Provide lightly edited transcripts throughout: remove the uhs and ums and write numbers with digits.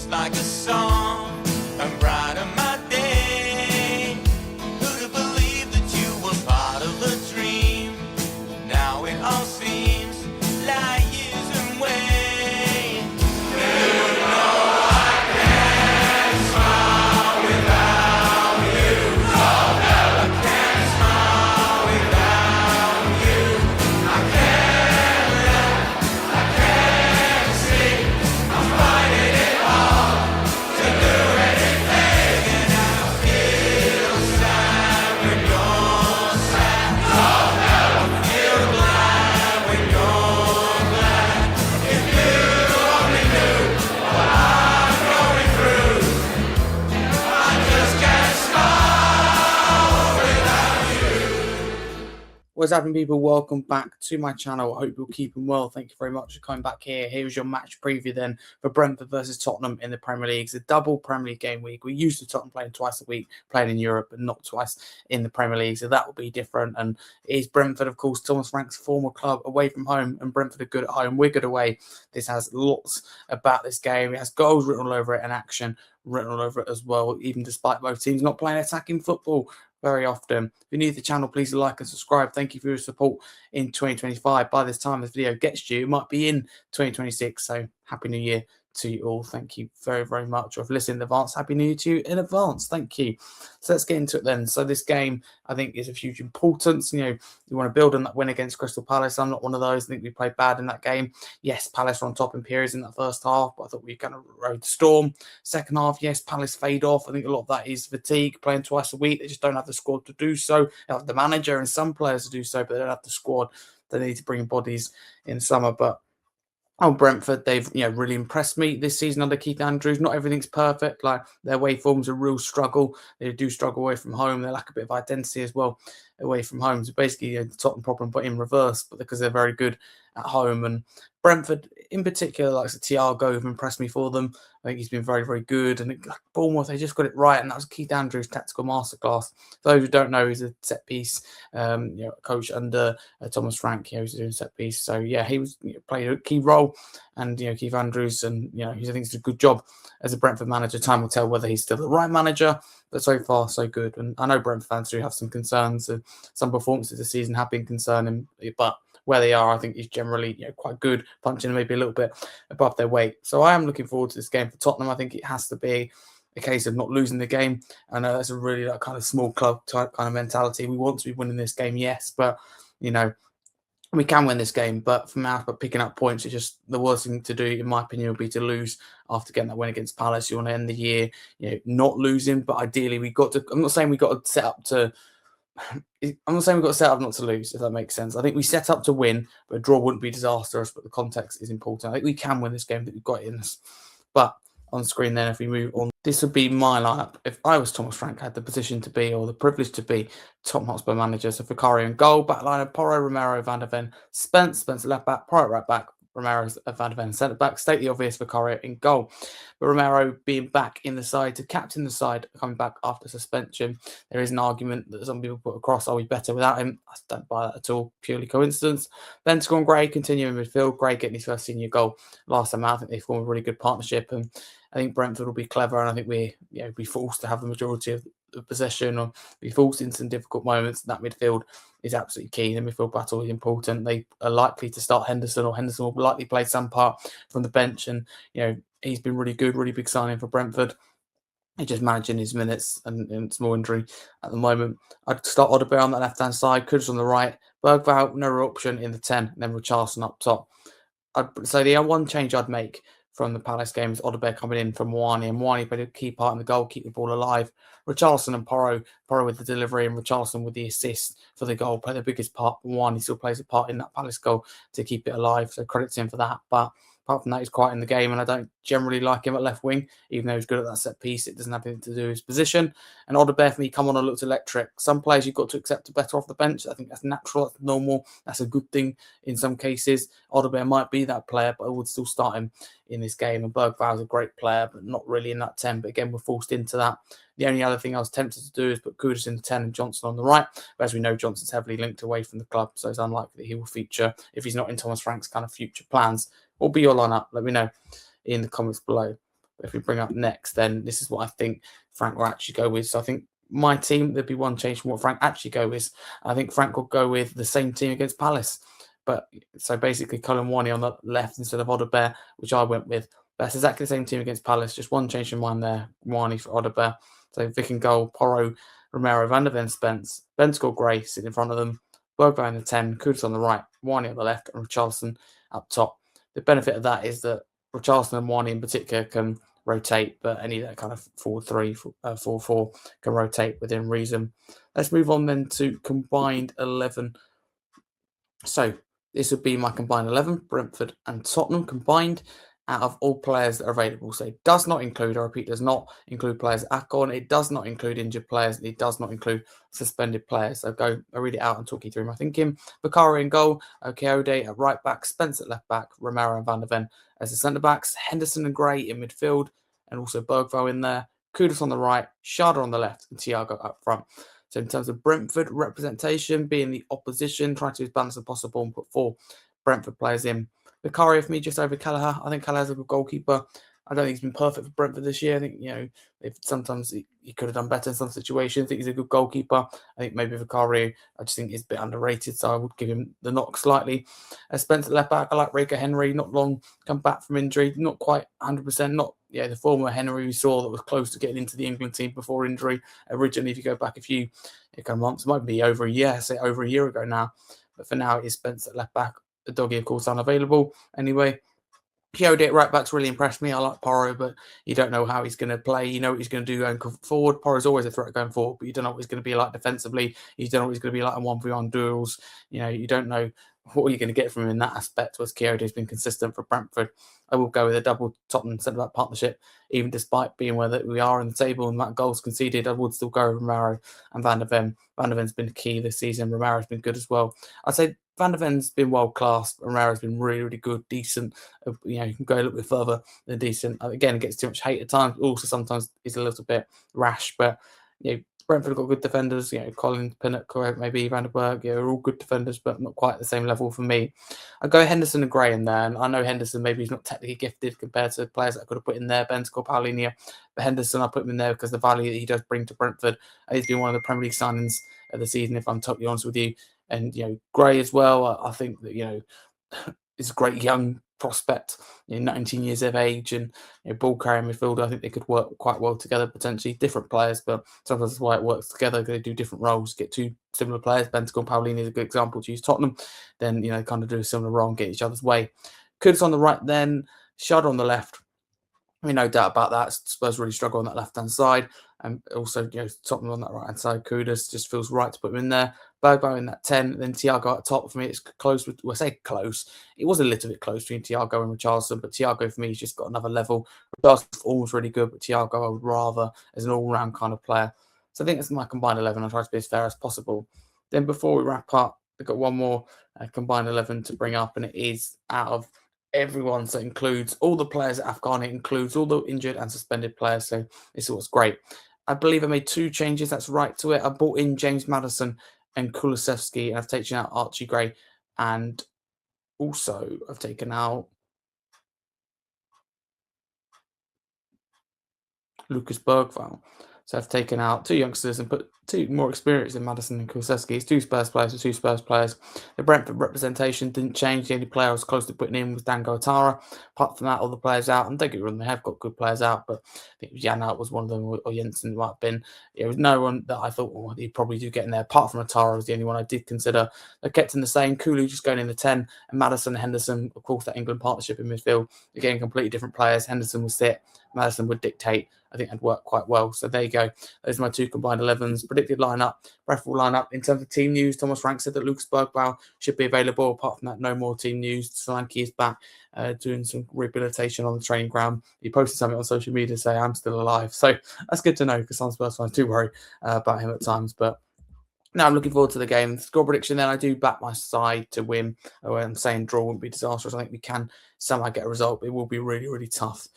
like a song, and brighten my day. Who'd have believed that you were part of the dream? Now it all seems like years away. You know I can't smile without you. I can't smile without you. I can't laugh, I can't sing. I'm finding it hard to do anything, and I feel sad when you're sad. I feel glad when you're glad. If you only knew what I'm going through, I just can't smile without you. What's happening, people? Welcome back to my channel. I hope you're keeping well. Thank you very much for coming back here. Here's your match preview then for Brentford versus Tottenham in the Premier League. It's a double Premier League game week. We're used to Tottenham playing twice a week, playing in Europe, but not twice in the Premier League. So that will be different. And it is Brentford, of course, Thomas Frank's former club, away from home, and Brentford are good at home. We're good away. This has lots about this game. It has goals written all over it and action written all over it as well, even despite both teams not playing attacking football very often. If you're new to the channel, please like and subscribe. Thank you for your support in 2025. By this time this video gets to you, it might be in 2026. So happy New Year to you all. Thank you very, very much. Or if listening in advance, happy New Year to you in advance. Thank you. So let's get into it then. So this game, I think, is of huge importance. You know, you want to build on that win against Crystal Palace. I'm not one of those. I think we played bad in that game. Yes, Palace were on top in periods in that first half, but I thought we kind of rode the storm. Second half, yes, Palace fade off. I think a lot of that is fatigue, playing twice a week. They just don't have the squad to do so. They have the manager and some players to do so, but they don't have the squad. They need to bring bodies in summer. But Brentford, they've really impressed me this season under Keith Andrews. Not everything's perfect. Like, their away form's a real struggle. They do struggle away from home. They lack a bit of identity as well away from home. So basically, the Tottenham problem put in reverse, but because they're very good at home. And Brentford, in particular, like Thiago, have impressed me for them. I think he's been very, very good. And Bournemouth, they just got it right, and that was Keith Andrews' tactical masterclass. For those who don't know, he's a set piece coach under Thomas Frank. He's doing set piece. So yeah, he was played a key role, and Keith Andrews, and I think he's did a good job as a Brentford manager. Time will tell whether he's still the right manager, but so far so good. And I know Brentford fans do have some concerns, and some performances this season have been concerning, but where they are, I think, is generally quite good, punching maybe a little bit above their weight. So I am looking forward to this game for Tottenham. I think it has to be a case of not losing the game. I know that's a really kind of small club type kind of mentality. We want to be winning this game, yes, but we can win this game. But from our picking up points, it's just the worst thing to do, in my opinion, would be to lose after getting that win against Palace. You want to end the year, not losing, but ideally we got to. I'm not saying we got to set up to. I'm not saying we've got to set up not to lose, if that makes sense. I think we set up to win, but a draw wouldn't be disastrous, but the context is important. I think we can win this game, that we've got it in us. But on screen then, if we move on, this would be my lineup if I was Thomas Frank, had the position to be, or the privilege to be, Tottenham Hotspur manager. So Vicario in goal, back line of Porro, Romero, Van der Ven, Spencer left back, Porro right back, Romero Van der Ven centre back. State the obvious, Vicario in goal. But Romero being back in the side to captain the side, coming back after suspension. There is an argument that some people put across, are we better without him? I don't buy that at all, purely coincidence. Bentancur and Gray continuing midfield. Gray getting his first senior goal last time out. I think they form a really good partnership, and I think Brentford will be clever, and I think we be forced to have the majority of the possession, or be forced into some difficult moments. That midfield is absolutely key. The midfield battle is important. They are likely to start Henderson, or Henderson will likely play some part from the bench, and he's been really good, really big signing for Brentford. He's just managing his minutes and small injury at the moment. I'd start Odegaard on that left-hand side, Kudus on the right, Bergvall, no option in the 10, and then Richarlison up top. So the one change I'd make from the Palace game is Odegaard coming in from Mwani, and Mwani played a key part in the goal, keep the ball alive. Richarlison and Porro with the delivery, and Richarlison with the assist for the goal, play the biggest part. Mwani still plays a part in that Palace goal to keep it alive, so credit to him for that. But apart from that, he's quiet in the game, and I don't generally like him at left wing, even though he's good at that set piece. It doesn't have anything to do with his position. And Odegaard, for me, come on and looked electric. Some players you've got to accept are better off the bench. I think that's natural, that's normal. That's a good thing in some cases. Odegaard might be that player, but I would still start him in this game. And Bergvall's a great player, but not really in that 10. But again, we're forced into that. The only other thing I was tempted to do is put Kudus in the 10 and Johnson on the right. But as we know, Johnson's heavily linked away from the club, so it's unlikely that he will feature if he's not in Thomas Frank's kind of future plans. What will be your lineup? Let me know in the comments below. But if we bring up next, then this is what I think Frank will actually go with. So I think my team, there'd be one change from what Frank actually go with. I think Frank will go with the same team against Palace. But so basically, Colin Warney on the left instead of Odebear, which I went with. That's exactly the same team against Palace. Just one change in mind there. Warney for Odebear. So Vic and goal, Porro, Romero, Van der Ven, Spence. Ben scored Gray sitting in front of them. Bergwijn in the 10, Kudus on the right, Warney on the left, and Richarlison up top. The benefit of that is that Richarlison and Warney in particular can rotate, but any that kind of 4-3, 4-4 can rotate within reason. Let's move on then to combined 11. So this would be my combined 11, Brentford and Tottenham combined out of all players that are available. So it does not include, I repeat, does not include players at gone. It does not include injured players. It does not include suspended players. So I'll read it out and talk you through my thinking. Bakari in goal, Okeode at right back, Spence at left back, Romero and Van der Ven as the centre backs, Henderson and Gray in midfield, and also Bergwijn in there, Kudus on the right, Schade on the left, and Thiago up front. So in terms of Brentford representation, being the opposition, trying to be as balanced as possible and put 4 Brentford players in. Bakari for me just over Kelleher. I think Kelleher's a good goalkeeper. I don't think he's been perfect for Brentford this year. I think, if sometimes he could have done better in some situations. I think he's a good goalkeeper. I think maybe Bakari, I just think he's a bit underrated, so I would give him the knock slightly. Spencer left back, I like Rico Henry, not long come back from injury, not quite 100%, not the former Henry we saw that was close to getting into the England team before injury. Originally, if you go back a few months, it might be over a year, say over a year ago now. But for now, it is Spencer left back. The doggy, of course, unavailable. Anyway, Kyoto at right back's really impressed me. I like Porro, but you don't know how he's going to play. You know what he's going to do going forward. Porro's always a threat going forward, but you don't know what he's going to be like defensively. You don't know what he's going to be like in 1v1 duels. You don't know what you're going to get from him in that aspect, whereas Kyoto has been consistent for Brentford. I will go with a double Tottenham centre-back partnership, even despite being where we are in the table and that goals conceded. I would still go with Romero and Van der Ven. Van der Ven's been key this season. Romero's been good as well. I'd say Van der Ven's been world-class. Romero's been really, really good, decent. You can go a little bit further than decent. Again, it gets too much hate at times. Also, sometimes it's a little bit rash, but Brentford have got good defenders, Colin, Pinnock, maybe Van der Berg, are all good defenders, but not quite at the same level for me. I go Henderson and Gray in there, and I know Henderson maybe he's not technically gifted compared to players that I could have put in there, Bentancur, Paulinho, but Henderson, I put him in there because the value that he does bring to Brentford. He's been one of the Premier League signings of the season, if I'm totally honest with you. And, Gray as well, I think that, is a great young prospect, 19 years of age, and ball carrying midfielder. I think they could work quite well together, potentially different players, but sometimes that's why it works together, because they do different roles. Get 2 similar players. Bentancur and Paulinho is a good example to use Tottenham. Then kind of do a similar role and get each other's way. Kudus on the right, then Schade on the left. No doubt about that. Spurs really struggle on that left-hand side. And also, Tottenham on that right-hand side. Kudus just feels right to put him in there. Bergwijn in that 10. Then Thiago at top. For me, it's close. I say close. It was a little bit close between Thiago and Richarlison. But Thiago, for me, he's just got another level. Richarlison's always really good. But Thiago, I would rather as an all-round kind of player. So I think that's my combined 11. I'll try to be as fair as possible. Then before we wrap up, we've got one more combined 11 to bring up. And it is out of everyone, so it includes all the players at Afghan, it includes all the injured and suspended players, so this is what's great. I believe I made 2 changes, that's right to it. I brought in James Maddison and Kulusevski, and I've taken out Archie Gray, and also I've taken out Lucas Bergwijn. So I've taken out 2 youngsters and put 2 more experienced in Maddison and Kulusevski. It's 2 Spurs players with 2 Spurs players. The Brentford representation didn't change. The only player I was close to putting in was Dango Atara. Apart from that, all the players out. And don't get me wrong, they have got good players out, but I think Jan out was one of them, or Jensen might have been. There was no one that I thought, he'd probably do get in there. Apart from Atara was the only one I did consider. They kept in the same. Kulu just going in the 10, and Maddison and Henderson, of course, that England partnership in midfield. Again, completely different players. Henderson would sit, Maddison would dictate. I think that'd work quite well. So there you go. Those are my 2 combined 11s. Predicted lineup, Brentford lineup. In terms of team news, Thomas Frank said that Lucas Bergwijn should be available. Apart from that, no more team news. Solanke is back doing some rehabilitation on the training ground. He posted something on social media saying, I'm still alive. So that's good to know, because some Spurs fans do worry about him at times. But now I'm looking forward to the game. Score prediction then, I do back my side to win. I'm saying draw wouldn't be disastrous. I think we can somehow get a result, but it will be really, really tough.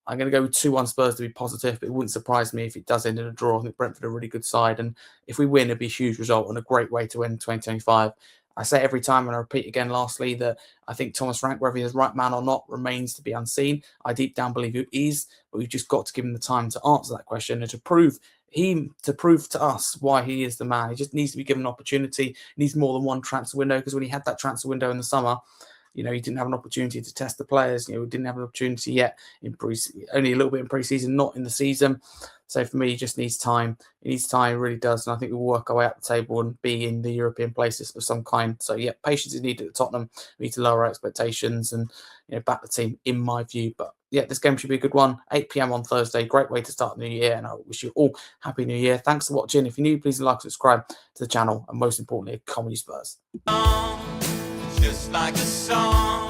I'm going to go with 2-1 Spurs to be positive, but it wouldn't surprise me if it does end in a draw. I think Brentford are a really good side, and if we win, it'd be a huge result and a great way to end 2025. I say every time, and I repeat again lastly, that I think Thomas Frank, whether he's the right man or not, remains to be unseen. I deep down believe he is, but we've just got to give him the time to answer that question and to prove to us why he is the man. He just needs to be given an opportunity. He needs more than one transfer window, because when he had that transfer window in the summer, he didn't have an opportunity to test the players. He didn't have an opportunity yet in only a little bit in pre-season, not in the season. So for me, he just needs time. He needs time, he really does. And I think we'll work our way up the table and be in the European places of some kind. So yeah, patience is needed at Tottenham. We need to lower our expectations and back the team, in my view. But yeah, this game should be a good one. 8 p.m. on Thursday. Great way to start the new year. And I wish you all happy new year. Thanks for watching. If you're new, please like, subscribe to the channel. And most importantly, Comedy Spurs. Just like a song.